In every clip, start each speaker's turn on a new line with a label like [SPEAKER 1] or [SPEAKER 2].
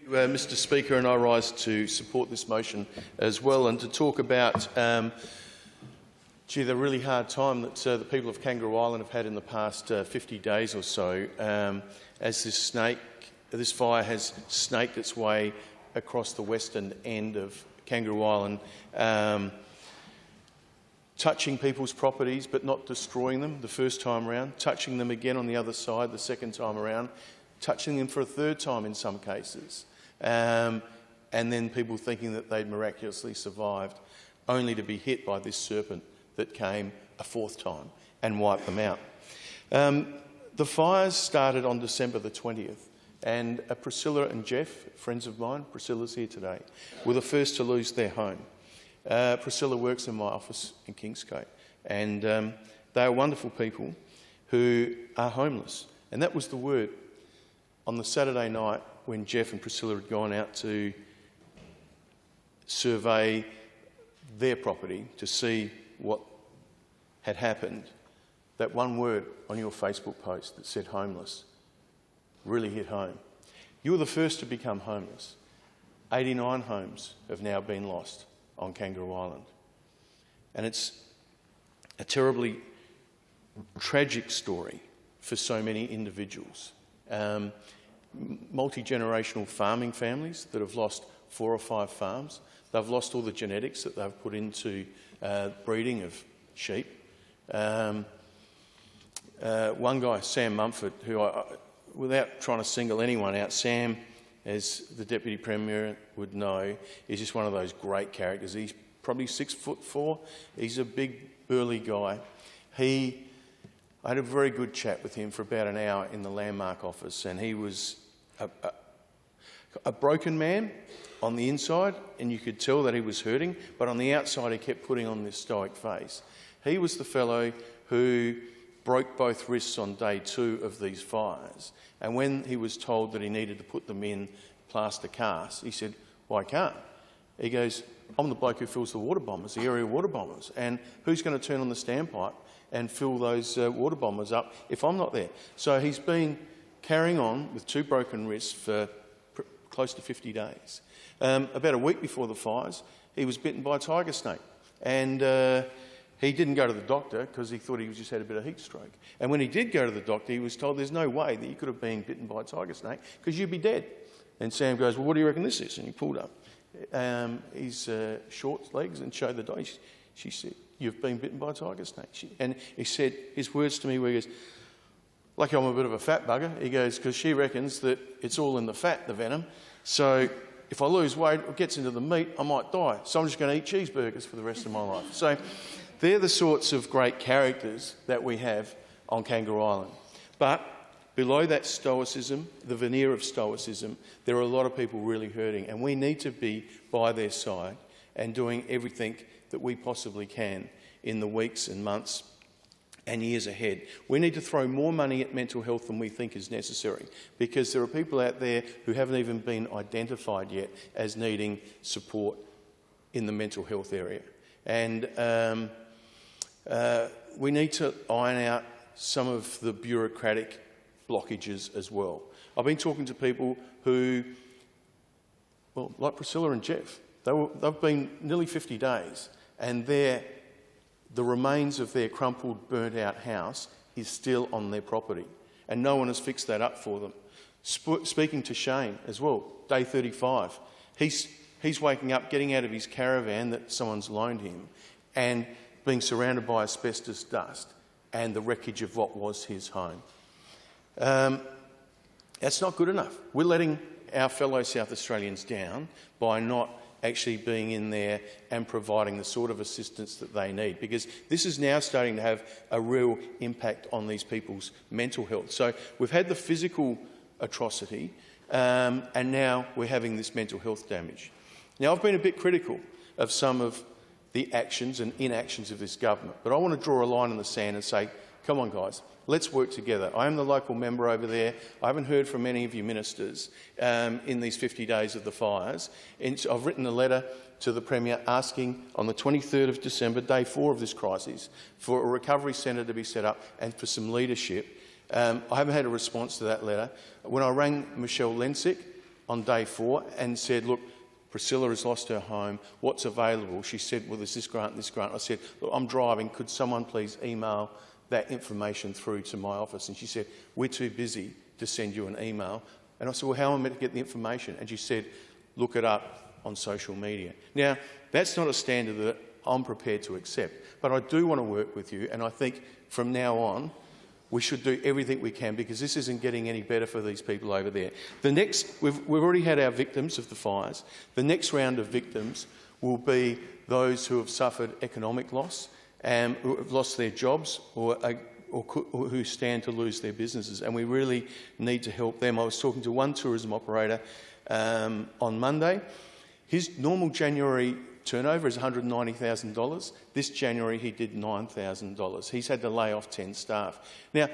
[SPEAKER 1] Mr Speaker, and I rise to support this motion as well, and to talk about the really hard time that the people of Kangaroo Island have had in the past 50 days or so, as this fire has snaked its way across the western end of Kangaroo Island, touching people's properties but not destroying them the first time around, touching them again on the other side the second time around, touching them for a third time in some cases, and then people thinking that they'd miraculously survived, only to be hit by this serpent that came a fourth time and wiped them out. The fires started on December the 20th, and Priscilla and Jeff, friends of mine, Priscilla's here today, were the first to lose their home. Priscilla works in my office in Kingscote, and they are wonderful people who are homeless. And that was the word on the Saturday night when Jeff and Priscilla had gone out to survey their property to see what had happened. That one word on your Facebook post that said homeless really hit home. You were the first to become homeless. 89 homes have now been lost on Kangaroo Island. And it's a terribly tragic story for so many individuals. Multi-generational farming families that have lost 4 or 5 farms. They've lost all the genetics that they've put into breeding of sheep. One guy, Sam Mumford, who, without trying to single anyone out, Sam, as the Deputy Premier would know, is just one of those great characters. He's probably 6'4". He's a big, burly guy. I had a very good chat with him for about an hour in the Landmark office, and he was a broken man on the inside, and you could tell that he was hurting, but on the outside he kept putting on this stoic face. He was the fellow who broke both wrists on day 2 of these fires, and when he was told that he needed to put them in plaster casts, he said, "Well, I can't." He goes, "I'm the bloke who fills the water bombers, the area water bombers, and who's going to turn on the standpipe and fill those water bombers up if I'm not there?" So he's been carrying on with 2 broken wrists for close to 50 days. About a week before the fires, he was bitten by a tiger snake, and he didn't go to the doctor because he thought he just had a bit of heat stroke. And when he did go to the doctor, he was told there's no way that you could have been bitten by a tiger snake because you'd be dead. And Sam goes, "Well, what do you reckon this is?" And he pulled up his short legs and showed the doctor. She said, "You've been bitten by a tiger snake." And he said his words to me where he goes, "Lucky I'm a bit of a fat bugger." He goes, "Because she reckons that it's all in the fat, the venom. So if I lose weight, it gets into the meat, I might die. So I'm just going to eat cheeseburgers for the rest of my life." So they're the sorts of great characters that we have on Kangaroo Island. But below that stoicism, the veneer of stoicism, there are a lot of people really hurting, and we need to be by their side and doing everything that we possibly can in the weeks and months and years ahead. We need to throw more money at mental health than we think is necessary, because there are people out there who haven't even been identified yet as needing support in the mental health area. And we need to iron out some of the bureaucratic blockages as well. I've been talking to people who, well, like Priscilla and Jeff, they've been nearly 50 days, and the remains of their crumpled, burnt-out house is still on their property, and no one has fixed that up for them. Speaking to Shane as well, day 35, he's waking up, getting out of his caravan that someone's loaned him, and being surrounded by asbestos dust and the wreckage of what was his home. That's not good enough. We're letting our fellow South Australians down by not actually being in there and providing the sort of assistance that they need, because this is now starting to have a real impact on these people's mental health. So we've had the physical atrocity, and now we're having this mental health damage. Now, I've been a bit critical of some of the actions and inactions of this government, but I want to draw a line in the sand and say, come on guys, let's work together. I am the local member over there. I haven't heard from any of you ministers in these 50 days of the fires. And I've written a letter to the Premier asking on the 23rd of December, day 4 of this crisis, for a recovery centre to be set up and for some leadership. I haven't had a response to that letter. When I rang Michelle Lensick, on day 4 and said, look, Priscilla has lost her home. What's available? She said, well, there's this grant and this grant. I said, look, I'm driving. Could someone please email that information through to my office? And she said, we're too busy to send you an email. And I said, well, how am I meant to get the information? And she said, look it up on social media. Now, that's not a standard that I'm prepared to accept, but I do want to work with you, and I think from now on, we should do everything we can, because this isn't getting any better for these people over there. We've already had our victims of the fires. The next round of victims will be those who have suffered economic loss and who have lost their jobs or who stand to lose their businesses, and we really need to help them. I was talking to one tourism operator on Monday. His normal January turnover is $190,000. This January he did $9,000. He's had to lay off 10 staff. Now,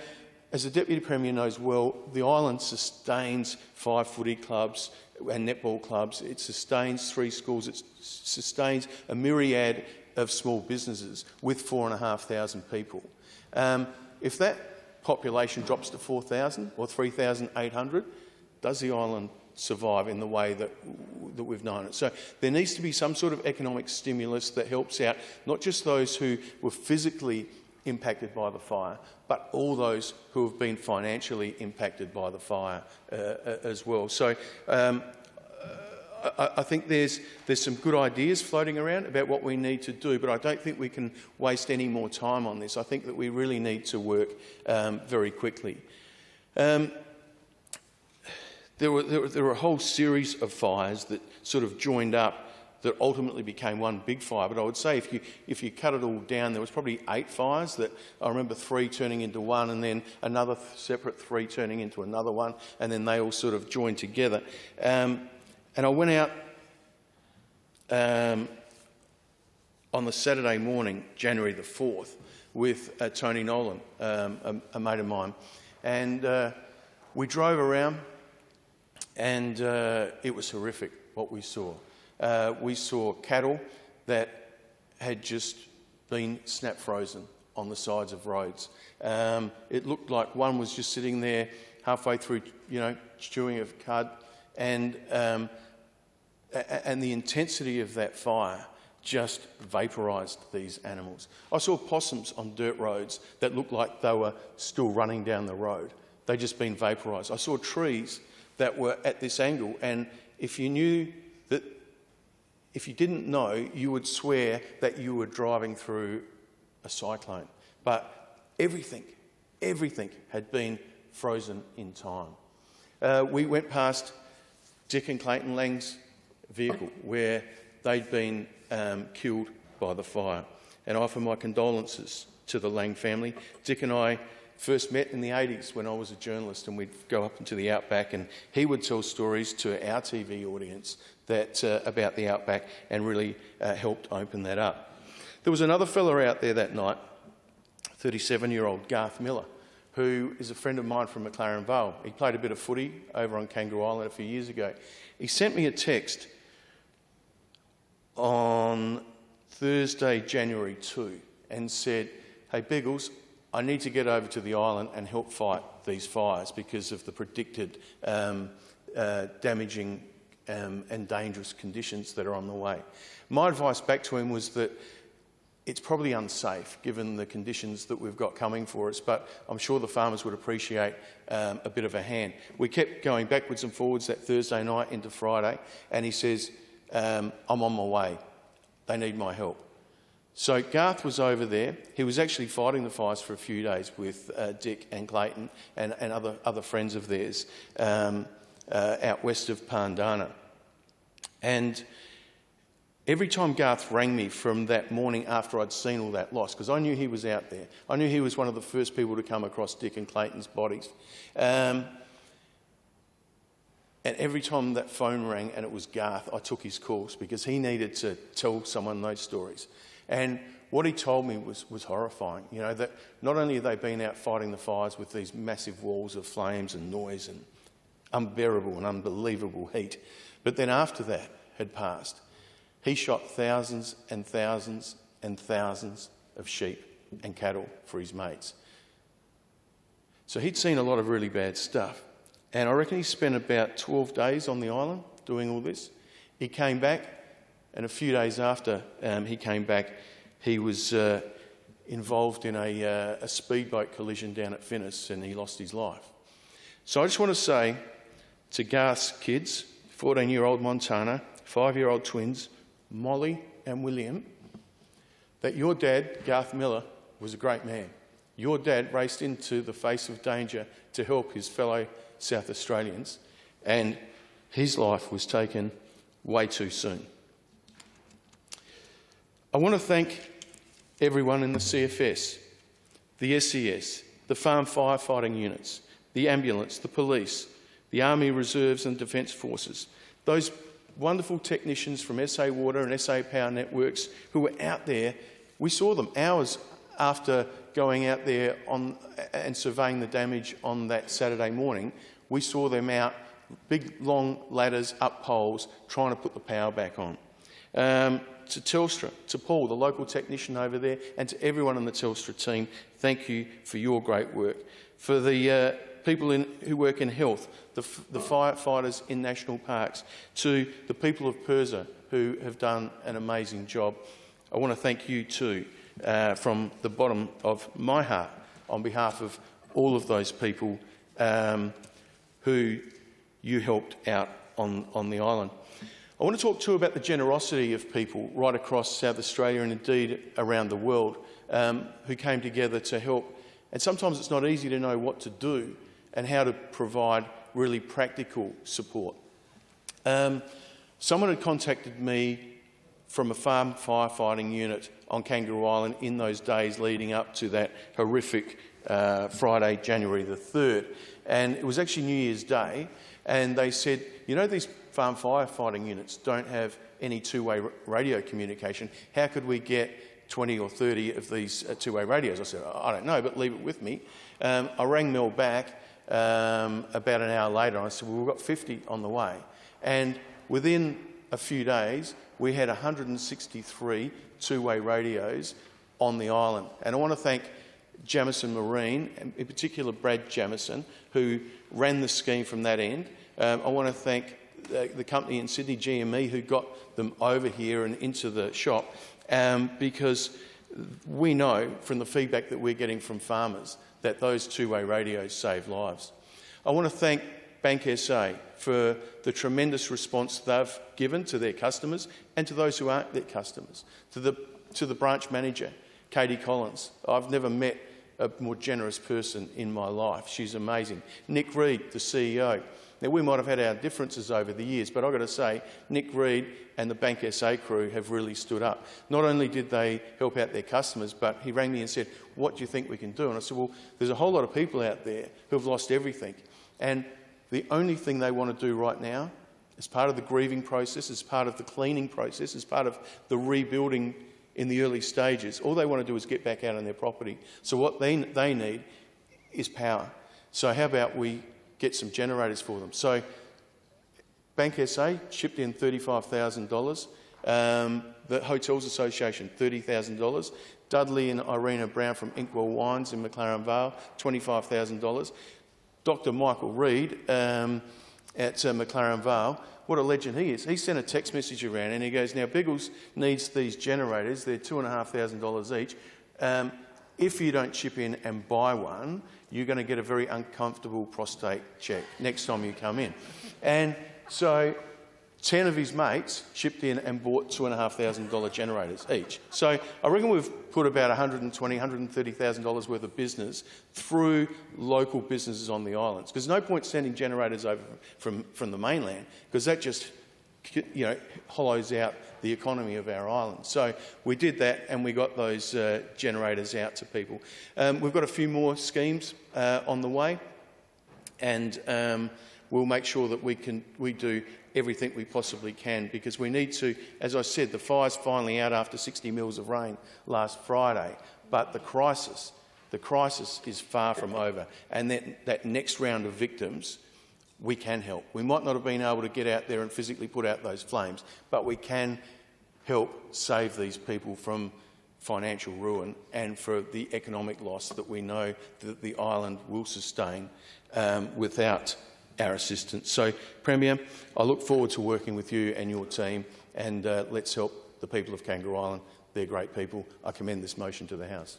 [SPEAKER 1] as the Deputy Premier knows well, the island sustains 5 footy clubs and netball clubs. It sustains 3 schools. It sustains a myriad of small businesses with 4,500 people. If that population drops to 4,000 or 3,800, does the island survive in the way that we've known it? So there needs to be some sort of economic stimulus that helps out not just those who were physically impacted by the fire, but all those who have been financially impacted by the fire as well. So I think there's some good ideas floating around about what we need to do, but I don't think we can waste any more time on this. I think that we really need to work very quickly. There were a whole series of fires that sort of joined up that ultimately became one big fire. But I would say if you cut it all down, there was probably 8 fires that I remember 3 turning into one, and then another separate 3 turning into another one, and then they all sort of joined together. And I went out on the Saturday morning, January the 4th, with Tony Nolan, a mate of mine, and we drove around. And it was horrific what we saw. We saw cattle that had just been snap frozen on the sides of roads. It looked like one was just sitting there halfway through, chewing a cud, and the intensity of that fire just vaporised these animals. I saw possums on dirt roads that looked like they were still running down the road. They'd just been vaporised. I saw trees that were at this angle, and if you didn't know, you would swear that you were driving through a cyclone. But everything had been frozen in time. We went past Dick and Clayton Lang's vehicle where they'd been killed by the fire, and I offer my condolences to the Lang family. Dick and I first met in the 80s when I was a journalist, and we'd go up into the outback, and he would tell stories to our TV audience about the outback, and really helped open that up. There was another fella out there that night, 37-year-old Garth Miller, who is a friend of mine from McLaren Vale. He played a bit of footy over on Kangaroo Island a few years ago. He sent me a text on Thursday, January 2, and said, "Hey, Biggles, I need to get over to the island and help fight these fires because of the predicted damaging and dangerous conditions that are on the way." My advice back to him was that it's probably unsafe given the conditions that we've got coming for us, but I'm sure the farmers would appreciate a bit of a hand. We kept going backwards and forwards that Thursday night into Friday, and he says, "I'm on my way. They need my help." So Garth was over there. He was actually fighting the fires for a few days with Dick and Clayton and other friends of theirs out west of Pandana. And every time Garth rang me from that morning after I'd seen all that loss, because I knew he was out there, I knew he was one of the first people to come across Dick and Clayton's bodies. And every time that phone rang and it was Garth, I took his calls because he needed to tell someone those stories. And what he told me was horrifying, that not only have they been out fighting the fires with these massive walls of flames and noise and unbearable and unbelievable heat, but then after that had passed, he shot thousands and thousands and thousands of sheep and cattle for his mates. So he'd seen a lot of really bad stuff. And I reckon he spent about 12 days on the island doing all this. He came back, and a few days after he came back, he was involved in a speedboat collision down at Finnis, and he lost his life. So I just want to say to Garth's kids, 14-year-old Montana, 5-year-old twins, Molly and William, that your dad, Garth Miller, was a great man. Your dad raced into the face of danger to help his fellow South Australians, and his life was taken way too soon. I want to thank everyone in the CFS, the SES, the farm firefighting units, the ambulance, the police, the Army Reserves and Defence Forces, those wonderful technicians from SA Water and SA Power Networks who were out there. We saw them hours after going out there and surveying the damage on that Saturday morning. We saw them out, big long ladders up poles, trying to put the power back on. To Telstra, to Paul, the local technician over there, and to everyone on the Telstra team, thank you for your great work. For the people who work in health, the firefighters in national parks, to the people of Perza who have done an amazing job, I want to thank you too, from the bottom of my heart, on behalf of all of those people who you helped out on the island. I want to talk too about the generosity of people right across South Australia and indeed around the world who came together to help. And sometimes it's not easy to know what to do and how to provide really practical support. Someone had contacted me from a farm firefighting unit on Kangaroo Island in those days leading up to that horrific Friday, January the 3rd. And it was actually New Year's Day, and they said, you know, these farm firefighting units don't have any two-way radio communication. How could we get 20 or 30 of these two-way radios? I said, I don't know, but leave it with me. I rang Mel back about an hour later, and I said, well, we've got 50 on the way. And within a few days, we had 163 two-way radios on the island. And I want to thank Jamison Marine, and in particular Brad Jamison, who ran the scheme from that end. I want to thank the company in Sydney, GME, who got them over here and into the shop, because we know from the feedback that we're getting from farmers that those two-way radios save lives. I want to thank Bank SA for the tremendous response they've given to their customers and to those who aren't their customers. To the branch manager, Katie Collins. I've never met a more generous person in my life. She's amazing. Nick Reed, the CEO. Now, we might have had our differences over the years, but I've got to say, Nick Reed and the Bank SA crew have really stood up. Not only did they help out their customers, but he rang me and said, what do you think we can do? And I said, well, there's a whole lot of people out there who have lost everything. And the only thing they want to do right now, as part of the grieving process, as part of the cleaning process, as part of the rebuilding in the early stages, all they want to do is get back out on their property. So what they need is power. So how about we get some generators for them? So Bank SA chipped in $35,000. The Hotels Association, $30,000. Dudley and Irina Brown from Inkwell Wines in McLaren Vale, $25,000. Dr. Michael Reid at McLaren Vale, what a legend he is. He sent a text message around and he goes, now Biggles needs these generators, they're $2,500 each. If you don't chip in and buy one, you're going to get a very uncomfortable prostate check next time you come in. And so 10 of his mates chipped in and bought $2,500 generators each. So I reckon we've put about $120,000, $130,000 worth of business through local businesses on the islands. Because no point sending generators over from the mainland, because that just, you know, hollows out the economy of our island. So we did that and we got those generators out to people. We've got a few more schemes on the way, and we'll make sure that we do everything we possibly can, because we need to, as I said, the fire's finally out after 60 mils of rain last Friday, but the crisis is far from over, and that next round of victims, we can help. We might not have been able to get out there and physically put out those flames, but we can help save these people from financial ruin and for the economic loss that we know that the island will sustain without our assistance. So, Premier, I look forward to working with you and your team, and let's help the people of Kangaroo Island. They're great people. I commend this motion to the House.